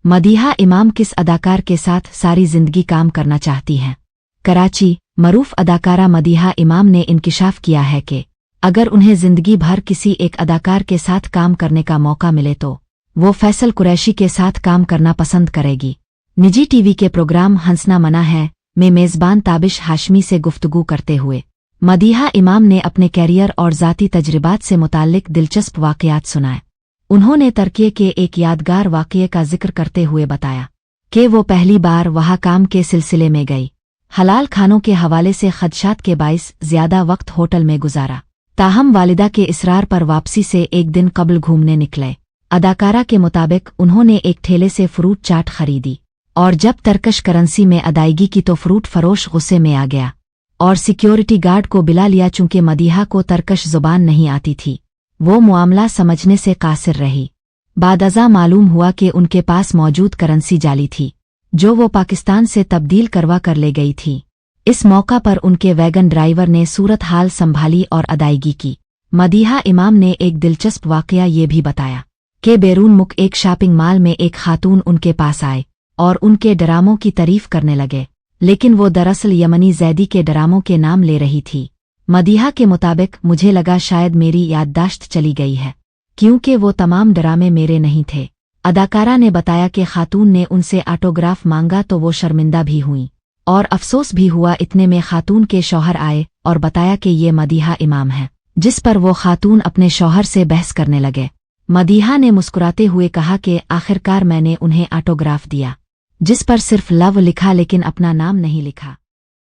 मदीहा इमाम किस अदाकार के साथ सारी जिंदगी काम करना चाहती हैं? कराची, मरूफ अदाकारा मदीहा इमाम ने इंकिशाफ किया है कि अगर उन्हें जिंदगी भर किसी एक अदाकार के साथ काम करने का मौका मिले तो वो फैसल कुरैशी के साथ काम करना पसंद करेगी। निजी टीवी के प्रोग्राम हंसना मना है में मेज़बान ताबिश हाशमी से गुफ्तगू करते हुए मदीहा इमाम ने अपने कैरियर और ज़ाती तजर्बात से मुताल्लिक दिलचस्प वाक़यात सुनाए। उन्होंने तरकिये के एक यादगार वाक़ये का जिक्र करते हुए बताया कि वो पहली बार वहाँ काम के सिलसिले में गई। हलाल खानों के हवाले से खदशात के बाइस ज़्यादा वक्त होटल में गुजारा। ताहम वालिदा के इसरार पर वापसी से एक दिन कबल घूमने निकले। अदाकारा के मुताबिक उन्होंने एक ठेले से फ्रूट चाट खरीदी और जब तरकश करेंसी में अदायगी की तो फ्रूट फरोश गुस्से में आ गया और सिक्योरिटी गार्ड को बिला लिया। चूंकि मदीहा को तरकश जुबान नहीं आती थी, वो मामला समझने से कासिर रही। बादअज़ा मालूम हुआ कि उनके पास मौजूद करेंसी जाली थी जो वो पाकिस्तान से तब्दील करवा कर ले गई थी। इस मौका पर उनके वैगन ड्राइवर ने सूरत हाल संभाली और अदायगी की। मदीहा इमाम ने एक दिलचस्प वाक़या ये भी बताया कि बैरून मुल्क एक शॉपिंग मॉल में एक खातून उनके पास आए और उनके ड्रामों की तारीफ करने लगे, लेकिन वो दरअसल यमनी जैदी के ड्रामों के नाम ले रही थी। मदीहा के मुताबिक मुझे लगा शायद मेरी याददाश्त चली गई है क्योंकि वो तमाम ड्रामे मेरे नहीं थे। अदाकारा ने बताया कि खातून ने उनसे ऑटोग्राफ मांगा तो वो शर्मिंदा भी हुई और अफसोस भी हुआ। इतने में खातून के शौहर आए और बताया कि ये मदीहा इमाम है, जिस पर वो खातून अपने शौहर से बहस करने लगे। मदीहा ने मुस्कुराते हुए कहा कि आखिरकार मैंने उन्हें ऑटोग्राफ दिया, जिस पर सिर्फ लव लिखा लेकिन अपना नाम नहीं लिखा।